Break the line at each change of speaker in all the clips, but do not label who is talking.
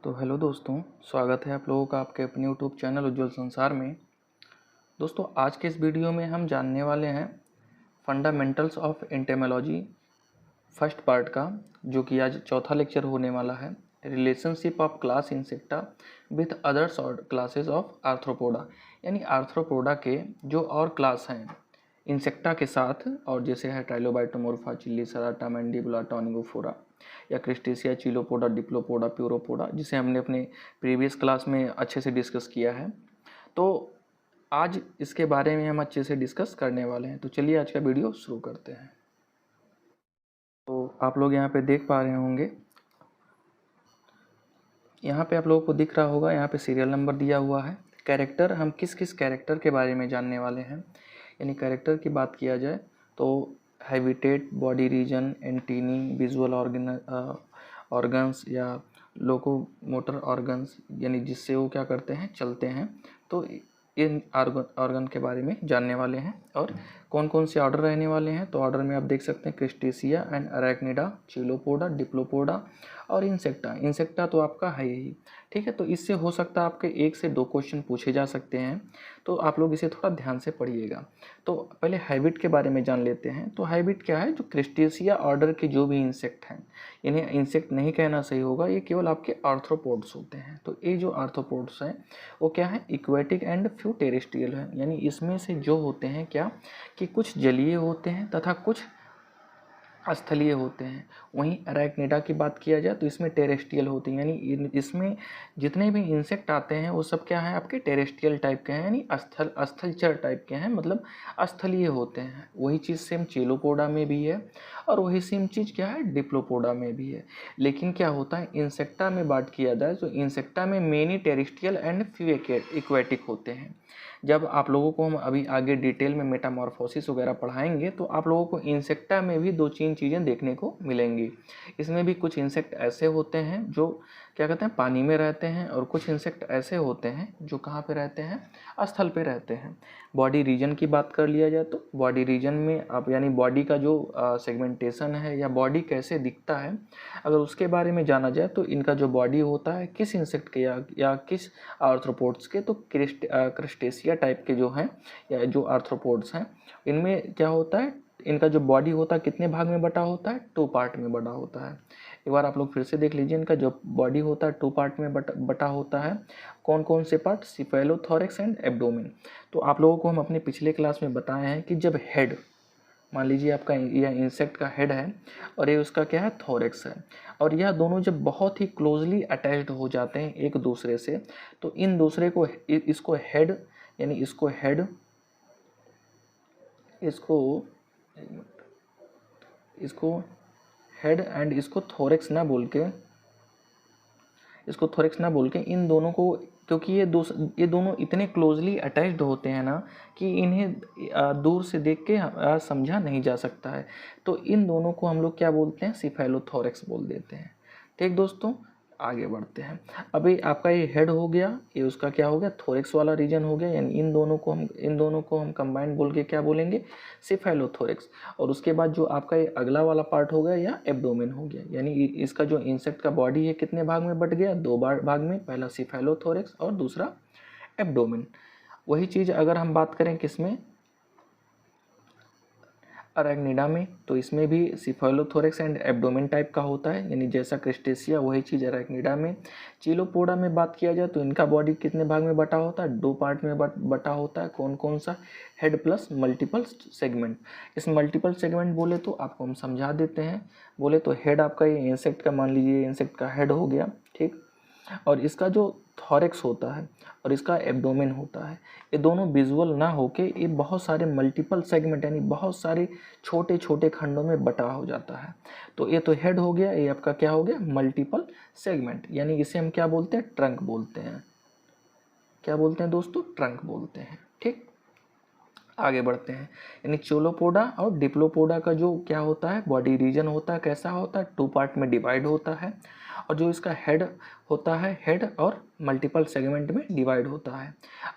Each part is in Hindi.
तो हेलो दोस्तों, स्वागत है आप लोगों का आपके अपने यूट्यूब चैनल उज्ज्वल संसार में। दोस्तों, आज के इस वीडियो में हम जानने वाले हैं fundamentals of entomology first part का, जो कि आज चौथा लेक्चर होने वाला है। Relationship of class insecta with others classes of arthropoda, यानी आर्थ्रोपोडा के जो और क्लास हैं इंसेक्टा के साथ, और जैसे है ट्राइलोबाइटोमोर्फा, चिल्लीसराटा, मैंडिबुला, टॉनिगोफोरा, या क्रिस्टेसिया, चिलोपोडा, डिप्लोपोडा, प्यूरोपोडा, जिसे हमने अपने प्रीवियस क्लास में अच्छे से डिस्कस किया है। तो आज इसके बारे में हम अच्छे से डिस्कस करने वाले हैं। तो चलिए आज का वीडियो शुरू करते हैं। तो आप लोग यहाँ पे देख पा रहे होंगे, यहाँ पे आप लोगों को दिख रहा होगा, यहाँ पे सीरियल नंबर दिया हुआ है। कैरेक्टर, हम किस किस कैरेक्टर के बारे में जानने वाले हैं। यानी कैरेक्टर की बात किया जाए तो habitat, body region, antennae, visual organs या लोकोमोटर ऑर्गन्स, यानी जिससे वो क्या करते हैं, चलते हैं। तो इन ऑर्गन के बारे में जानने वाले हैं। और कौन कौन से ऑर्डर रहने वाले हैं, तो ऑर्डर में आप देख सकते हैं क्रिस्टेसिया एंड अरेक्निडा, चिलोपोडा, डिप्लोपोडा और इंसेक्टा। इंसेक्टा तो आपका है ही, ठीक है। तो इससे हो सकता है आपके 1 से 2 क्वेश्चन पूछे जा सकते हैं, तो आप लोग इसे थोड़ा ध्यान से पढ़िएगा। तो पहले हैबिट के बारे में जान लेते हैं। तो हैबिट क्या है, जो क्रिस्टेसिया ऑर्डर के जो भी इंसेक्ट हैं, इन्हें इंसेक्ट नहीं कहना सही होगा, ये केवल आपके आर्थ्रोपोड्स होते हैं। तो ये जो आर्थ्रोपोड्स हैं वो क्या है, इक्वेटिक एंड फ्यू टेरेस्ट्रियल है। यानी इसमें से जो होते हैं क्या, कि कुछ जलीय होते हैं तथा कुछ स्थलीय होते हैं। वहीं अरेक्निडा की बात किया जाए तो इसमें टेरेस्ट्रियल होती हैं। यानी इसमें जितने भी इंसेक्ट आते हैं वो सब क्या है, आपके टेरेस्ट्रियल टाइप के हैं, यानी स्थलचर टाइप के हैं, मतलब स्थलीय होते हैं। वही चीज़ सेम चेलोपोडा में भी है और वही सेम चीज़ क्या है, डिप्लोपोडा में भी है। लेकिन क्या होता है, इंसेक्टा में बात किया जाए तो इंसेक्टा में many terrestrial and few aquatic होते हैं। जब आप लोगों को हम अभी आगे डिटेल में मेटामॉर्फोसिस वगैरह पढ़ाएंगे तो आप लोगों को इंसेक्टा में भी 2-3 चीज़ें देखने को मिलेंगी। इसमें भी कुछ इंसेक्ट ऐसे होते हैं जो क्या कहते हैं, पानी में रहते हैं, और कुछ इंसेक्ट ऐसे होते हैं जो कहाँ पे रहते हैं, स्थल पे रहते हैं। बॉडी रीजन की बात कर लिया जाए तो बॉडी रीजन में आप यानी बॉडी का जो सेगमेंटेशन है या बॉडी कैसे दिखता है, अगर उसके बारे में जाना जाए तो इनका जो बॉडी होता है किस इंसेक्ट के या किस आर्थ्रोपोड्स के, तो क्रिस्टेसिया टाइप के जो हैं या जो आर्थ्रोपोड्स हैं, इनमें क्या होता है, इनका जो बॉडी होता है कितने भाग में बटा होता है, 2 पार्ट में बटा होता है। एक बार आप लोग फिर से देख लीजिए, इनका जो बॉडी होता है 2 पार्ट में बटा होता है। कौन कौन से पार्ट, सिफेलोथोरैक्स एंड एब्डोमेन। तो आप लोगों को हम अपने पिछले क्लास में बताए हैं कि जब हेड, मान लीजिए आपका यह इंसेक्ट का हेड है और ये उसका क्या है, थोरैक्स है, और यह दोनों जब बहुत ही क्लोजली अटैच्ड हो जाते हैं एक दूसरे से, तो इन दूसरे को इसको हेड, यानी इसको हेड, इसको हेड एंड इसको थोरैक्स ना बोल के, इन दोनों को, क्योंकि ये दोनों इतने क्लोजली अटैच्ड होते हैं ना कि इन्हें दूर से देख के समझा नहीं जा सकता है। तो इन दोनों को हम लोग क्या बोलते हैं, सिफेलोथोरैक्स बोल देते हैं। ठीक दोस्तों, आगे बढ़ते हैं। अभी आपका ये हेड हो गया, ये उसका क्या हो गया, थोरैक्स वाला रीजन हो गया, यानी इन दोनों को हम कंबाइंड बोल के क्या बोलेंगे, सिफेलोथोरैक्स। और उसके बाद जो आपका ये अगला वाला पार्ट हो गया या एब्डोमेन हो गया, यानी इसका जो इंसेक्ट का बॉडी है कितने भाग में बट गया, 2 भाग में, पहला सिफेलोथोरैक्स और दूसरा एब्डोमेन। वही चीज़ अगर हम बात करें किसमें, अरेक्निडा में, तो इसमें भी सिफेलोथोरैक्स एंड एब्डोमेन टाइप का होता है, यानी जैसा क्रिस्टेसिया वही चीज़ अरेक्निडा में। चिलोपोडा में बात किया जाए तो इनका बॉडी कितने भाग में बटा होता है, 2 पार्ट में बटा होता है। कौन कौन सा, हेड प्लस मल्टीपल सेगमेंट। इस मल्टीपल सेगमेंट बोले तो आपको हम समझा देते हैं। बोले तो हेड आपका ये इंसेक्ट का, मान लीजिए इंसेक्ट का हेड हो गया, ठीक, और इसका जो थॉरैक्स होता है और इसका एब्डोमेन होता है, ये दोनों विजुअल ना होके ये बहुत सारे मल्टीपल सेगमेंट, यानी बहुत सारे छोटे छोटे खंडों में बटा हो जाता है। तो ये तो हेड हो गया, ये आपका क्या हो गया, मल्टीपल सेगमेंट, यानी इसे हम क्या बोलते हैं, ट्रंक बोलते हैं। क्या बोलते हैं दोस्तों, ट्रंक बोलते हैं। ठीक, आगे बढ़ते हैं। यानी चोलोपोडा और डिप्लोपोडा का जो क्या होता है, बॉडी रीजन होता है, कैसा होता है, 2 पार्ट में डिवाइड होता है। और जो इसका हेड होता है, हेड और मल्टीपल सेगमेंट में डिवाइड होता है।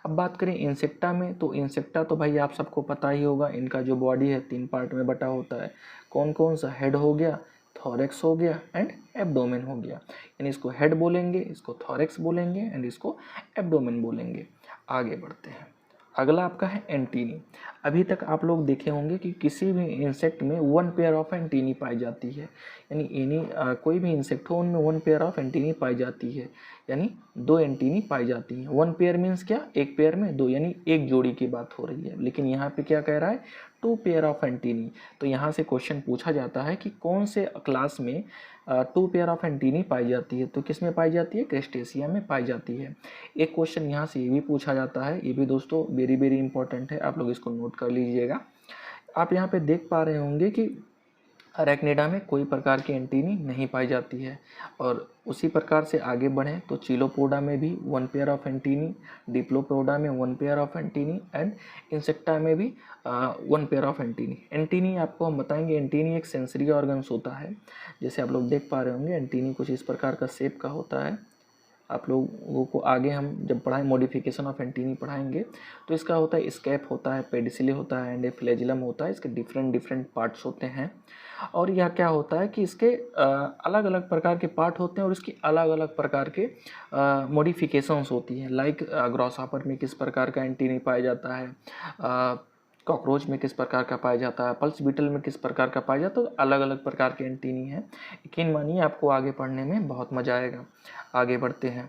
अब बात करें इंसेक्टा में, तो इंसेक्टा तो भाई आप सबको पता ही होगा, इनका जो बॉडी है 3 पार्ट में बटा होता है। कौन कौन सा, हेड हो गया, थॉरेक्स हो गया एंड एब्डोमेन हो गया। यानी इसको हेड बोलेंगे, इसको थॉरेक्स बोलेंगे एंड इसको एब्डोमेन बोलेंगे। आगे बढ़ते हैं। अगला आपका है एंटीनी। अभी तक आप लोग देखे होंगे कि किसी भी इंसेक्ट में 1 पेयर ऑफ एंटीनी पाई जाती है। यानी कोई भी इंसेक्ट हो उनमें 1 पेयर ऑफ एंटीनी पाई जाती है, यानी 2 एंटीनी पाई जाती हैं। 1 पेयर मीन्स क्या, एक पेयर में 2, यानी एक जोड़ी की बात हो रही है। लेकिन यहाँ पे क्या कह रहा है, 2 पेयर ऑफ एंटीनी। तो यहाँ से क्वेश्चन पूछा जाता है कि कौन से क्लास में 2 पेयर ऑफ एंटीनी पाई जाती है। तो किस में पाई जाती है, क्रेस्टेशिया में पाई जाती है। एक क्वेश्चन यहाँ से ये भी पूछा जाता है, ये भी दोस्तों वेरी वेरी इंपॉर्टेंट है, आप लोग इसको नोट कर लीजिएगा। आप यहाँ पे देख पा रहे होंगे कि अरेक्निडा में कोई प्रकार की एंटीनी नहीं पाई जाती है। और उसी प्रकार से आगे बढ़ें तो चिलोपोडा में भी 1 पेयर ऑफ एंटीनी, डिप्लोपोडा में 1 pair of antennae and insecta में भी 1 पेयर ऑफ एंटीनी। एंटीनी आपको हम बताएंगे, एंटीनी एक सेंसरी ऑर्गन्स होता है। जैसे आप लोग देख पा रहे होंगे एंटीनी कुछ इस प्रकार का शेप का होता है। आप लोगों को आगे हम जब पढ़ाएं मॉडिफिकेशन ऑफ एंटीनी पढ़ाएंगे तो इसका होता है स्कैप होता है, पेडिसिली होता है एंड फ्लैजिलम होता है। इसके डिफरेंट डिफरेंट पार्ट्स होते हैं। और यह क्या होता है कि इसके अलग अलग प्रकार के पार्ट होते हैं और इसकी अलग अलग प्रकार के मॉडिफिकेशंस होती हैं। लाइक ग्रॉसहॉपर में किस प्रकार का एंटीनी पाया जाता है, कॉकरोच में किस प्रकार का पाया जाता है, पल्स बीटल में किस प्रकार का पाया जाता है। तो अलग अलग प्रकार के एंटीनी हैं। यकीन मानिए आपको आगे पढ़ने में बहुत मज़ा आएगा। आगे बढ़ते हैं।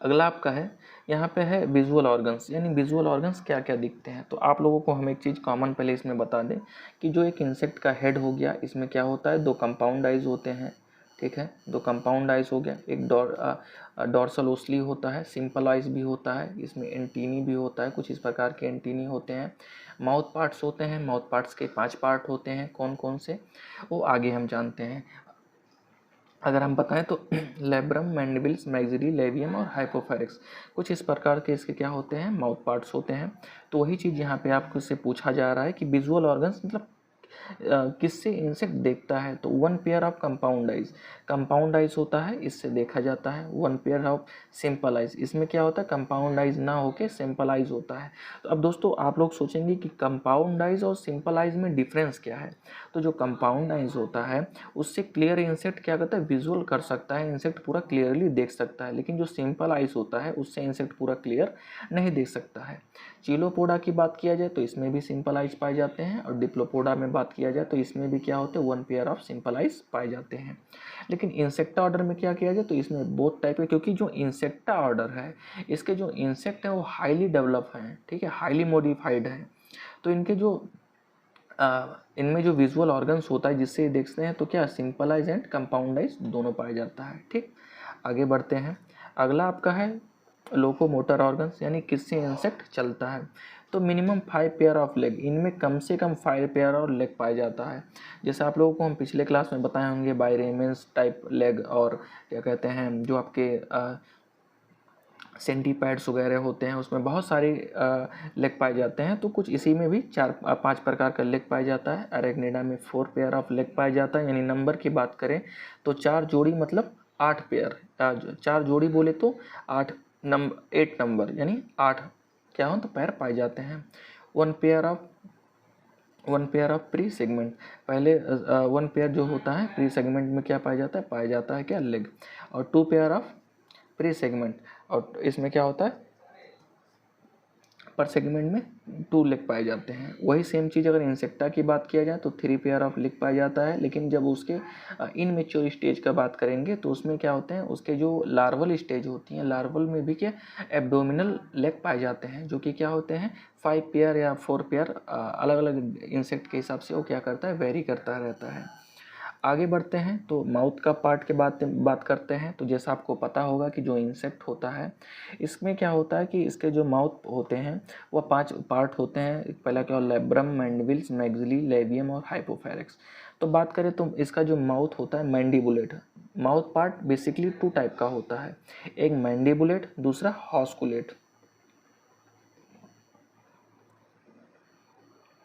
अगला आपका है, यहाँ पे है विजुअल ऑर्गन्स। यानी विजुअल ऑर्गन्स क्या क्या दिखते हैं। तो आप लोगों को हम एक चीज़ कॉमन पहले इसमें बता दें कि जो एक इंसेक्ट का हेड हो गया, इसमें क्या होता है, 2 कंपाउंड आइज होते हैं। ठीक है, 2 कंपाउंड आइज हो गया। एक डॉर्सल ओस्ली होता है, सिंपल आइज भी होता है, इसमें एंटीनी भी होता है, कुछ इस प्रकार के एंटीनी होते हैं। माउथ पार्ट्स होते हैं, माउथ पार्ट्स के 5 पार्ट होते हैं। कौन कौन से, वो आगे हम जानते हैं। अगर हम बताएं तो लेब्रम, मैंडिबल्स, मैक्सिली, लेवियम और हाइपोफेरिक्स, कुछ इस प्रकार के इसके क्या होते हैं, माउथ पार्ट्स होते हैं। तो वही चीज़ यहाँ पे आपको इससे पूछा जा रहा है कि विजुअल ऑर्गन्स मतलब किससे इंसेक्ट देखता है। तो 1 pair of compound eyes, compound eyes होता है, इससे देखा जाता है। 1 पेयर ऑफ सिंपल आइज, इसमें क्या होता है, कंपाउंड आइज ना होके सिंपल आइज होता है। तो अब दोस्तों आप लोग सोचेंगे कि कंपाउंड आइज और सिंपल आइज में डिफरेंस क्या है। तो जो कंपाउंड आइज होता है उससे क्लियर इंसेक्ट क्या करता है, विजुअल कर सकता है, इंसेक्ट पूरा क्लियरली देख सकता है। लेकिन जो सिंपल आइज होता है उससे इंसेक्ट पूरा क्लियर नहीं देख सकता है। चिलोपोडा की बात किया जाए तो इसमें भी सिंपल आइज पाए जाते हैं, और डिप्लोपोडा में बात किया जाए तो इसमें भी क्या होते हैं, 1 पेयर ऑफ सिंपल आइज पाए जाते हैं। लेकिन इंसेक्टा ऑर्डर में क्या किया जाए तो इसमें बोथ टाइप के, क्योंकि जो इंसेक्टा ऑर्डर है इसके जो इंसेक्ट हैं वो हाईली डेवलप हैं, ठीक है, हाईली मॉडिफाइड हैं। तो इनके जो इनमें जो विजुअल ऑर्गन्स होता है जिससे देखते हैं तो क्या simple eyes and compound eyes दोनों पाया जाता है। ठीक, आगे बढ़ते हैं। अगला आपका है लोकोमोटर ऑर्गन्स, यानी किससे इंसेक्ट चलता है। तो मिनिमम 5 पेयर ऑफ लेग, इनमें कम से कम 5 पेयर और लेग पाया जाता है। जैसे आप लोगों को हम पिछले क्लास में बताए होंगे बायरेमियंस टाइप लेग, और क्या कहते हैं जो आपके सेंटीपैड्स वगैरह होते हैं उसमें बहुत सारे लेग पाए जाते हैं। तो कुछ इसी में भी 4-5 प्रकार का लेग पाया जाता है। अरेक्निडा में 4 पेयर ऑफ लेग पाया जाता है। यानी नंबर की बात करें तो 4 जोड़ी मतलब 8 पेयर, 4 जोड़ी बोले तो 8 नंबर यानी 8 क्या हो तो पैर पाए जाते हैं। 1 पेयर ऑफ प्री सेगमेंट, पहले 1 पेयर जो होता है प्री सेगमेंट में क्या पाया जाता है क्या, लेग। और 2 पेयर ऑफ प्री सेगमेंट, और इसमें क्या होता है पर सेगमेंट में 2 लेग पाए जाते हैं। वही सेम चीज़ अगर इंसेक्टा की बात किया जाए तो 3 पेयर ऑफ लेग पाया जाता है। लेकिन जब उसके इनमेच्योर स्टेज का बात करेंगे तो उसमें क्या होते हैं, उसके जो लार्वल स्टेज होती हैं, लार्वल में भी क्या एब्डोमिनल लेग पाए जाते हैं, जो कि क्या होते हैं 5 पेयर या 4 पेयर, अलग अलग इंसेक्ट के हिसाब से वो क्या करता है, वेरी करता रहता है। आगे बढ़ते हैं तो माउथ का पार्ट के बात करते हैं। तो जैसा आपको पता होगा कि जो इंसेक्ट होता है इसमें क्या होता है कि इसके जो माउथ होते हैं वह 5 पार्ट होते हैं। पहला क्या, लेब्रम, मैंडिबल्स, मैक्सिली, लेवियम और हाइपोफेरिक्स। तो बात करें तो इसका जो माउथ होता है मैंडिबुलेट, माउथ पार्ट बेसिकली 2 टाइप का होता है, एक मैंडिबुलेट, दूसरा हॉस्कुलेट।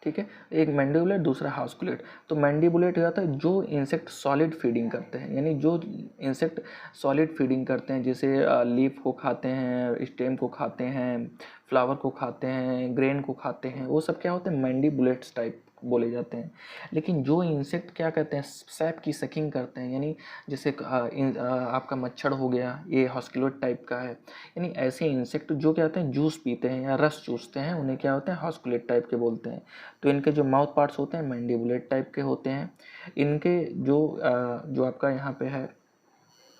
ठीक है, एक मैंडिबुलेट दूसरा हाउस्कुलेट। तो मैंडिबुलेट होता है जो इंसेक्ट सॉलिड फीडिंग करते हैं, यानी जो इंसेक्ट सॉलिड फीडिंग करते हैं, जैसे लीफ को खाते हैं, स्टेम को खाते हैं, फ्लावर को खाते हैं, ग्रेन को खाते हैं, वो सब क्या होते हैं मैंडिबुलेट्स टाइप बोले जाते हैं। लेकिन जो इंसेक्ट क्या कहते हैं, सैप की सकिंग करते हैं, यानी जैसे आपका मच्छर हो गया, ये हॉस्कुलेट टाइप का है, यानी ऐसे इंसेक्ट जो क्या होते हैं जूस पीते हैं या रस चूसते हैं, उन्हें क्या होते हैं हॉस्कुलेट टाइप के बोलते हैं। तो इनके जो माउथ पार्ट्स होते हैं मैंडिबुलेट टाइप के होते हैं। इनके जो आपका यहाँ पे है,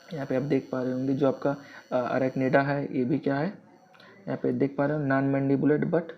यहाँ पे आप देख पा रहे होंगे जो आपका अरेक्निडा है, ये भी क्या है, यहाँ पे देख पा रहे हो नॉन मैंडिबुलेट बट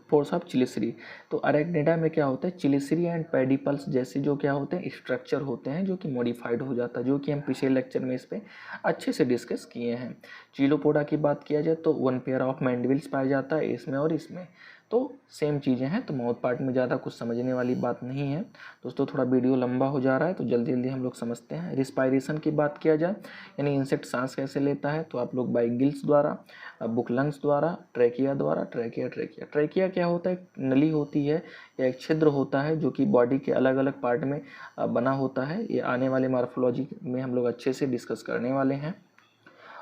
फोर्स ऑफ चिलिसरी। तो अरेक्निडा में क्या होता है, चिलिसरी एंड पेडिपल्स जैसे जो क्या होते हैं स्ट्रक्चर होते हैं जो कि मॉडिफाइड हो जाता है, जो कि हम पिछले लेक्चर में इस पे अच्छे से डिस्कस किए हैं। चिलोपोडा की बात किया जाए तो 1 पेयर ऑफ मैंडिबल्स पाया जाता है इसमें और इसमें, तो सेम चीज़ें हैं। तो माउथ पार्ट में ज़्यादा कुछ समझने वाली बात नहीं है दोस्तों, थोड़ा वीडियो लंबा हो जा रहा है तो जल्दी जल्दी हम लोग समझते हैं। रिस्पायरेशन की बात किया जाए, यानी इंसेक्ट सांस कैसे लेता है, तो आप लोग बाई गिल्स द्वारा, बुक लंग्स द्वारा, ट्रैकिया द्वारा। ट्रैकिया क्या होता है, एक नली होती है या एक छिद्र होता है जो कि बॉडी के अलग अलग पार्ट में बना होता है। ये आने वाले मॉर्फोलॉजी में हम लोग अच्छे से डिस्कस करने वाले हैं।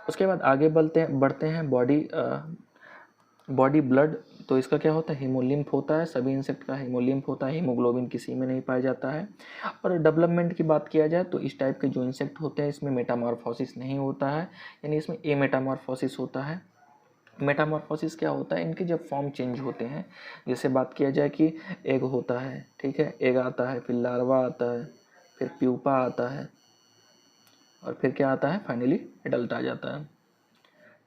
उसके बाद आगे बढ़ते हैं बॉडी ब्लड। तो इसका क्या होता है, हीमोलिम्फ होता है, सभी इंसेक्ट का हीमोलिम्फ होता है, हीमोग्लोबिन किसी में नहीं पाया जाता है। और डेवलपमेंट की बात किया जाए तो इस टाइप के जो इंसेक्ट होते हैं इसमें मेटामॉर्फोसिस नहीं होता है, यानी इसमें एमेटामॉर्फोसिस होता है। मेटामॉर्फोसिस क्या होता है, इनके जब फॉर्म चेंज होते हैं, जैसे बात किया जाए कि एग होता है, ठीक है, एग आता है, फिर लार्वा आता है, फिर प्यूपा आता है, और फिर क्या आता है, फाइनली एडल्ट आ जाता है,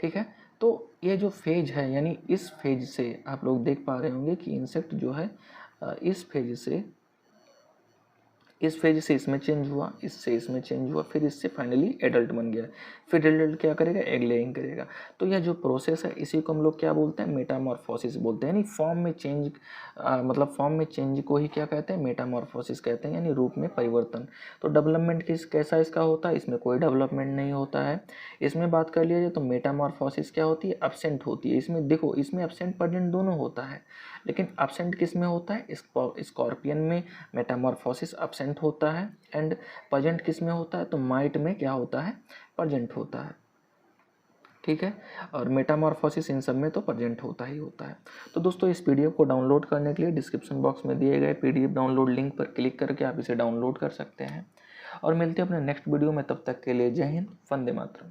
ठीक है। तो ये जो फेज है, यानी इस फेज से आप लोग देख पा रहे होंगे कि इंसेक्ट जो है इस फेज से इसमें चेंज हुआ, इससे इसमें चेंज हुआ, फिर इससे फाइनली एडल्ट बन गया, फिर एडल्ट क्या करेगा, एग लेइंग करेगा। तो यह जो प्रोसेस है इसी को हम लोग क्या बोलते हैं, मेटामॉर्फोसिस बोलते हैं। यानी फॉर्म में चेंज, मतलब फॉर्म में चेंज को ही क्या कहते हैं, मेटामॉर्फोसिस कहते हैं, यानी रूप में परिवर्तन। तो डेवलपमेंट कैसा इसका होता है, इसमें कोई डेवलपमेंट नहीं होता है। इसमें बात कर लिया जाए तो मेटामॉर्फोसिस क्या होती है, एब्सेंट होती है। इसमें देखो, इसमें एब्सेंट प्रेजेंट दोनों होता है, लेकिन एब्सेंट किस में होता है, स्कॉर्पियन में मेटामॉर्फोसिस एब्सेंट होता है, एंड प्रेजेंट किस में होता है, तो माइट में क्या होता है, प्रेजेंट होता है, ठीक है। और मेटामॉर्फोसिस इन सब में तो प्रेजेंट होता ही होता है। तो दोस्तों इस पीडीएफ को डाउनलोड करने के लिए डिस्क्रिप्शन बॉक्स में दिए गए पीडीएफ डाउनलोड लिंक पर क्लिक करके आप इसे डाउनलोड कर सकते हैं। और मिलते हैं अपने नेक्स्ट वीडियो में, तब तक के लिए जय हिंद, वंदे मातरम।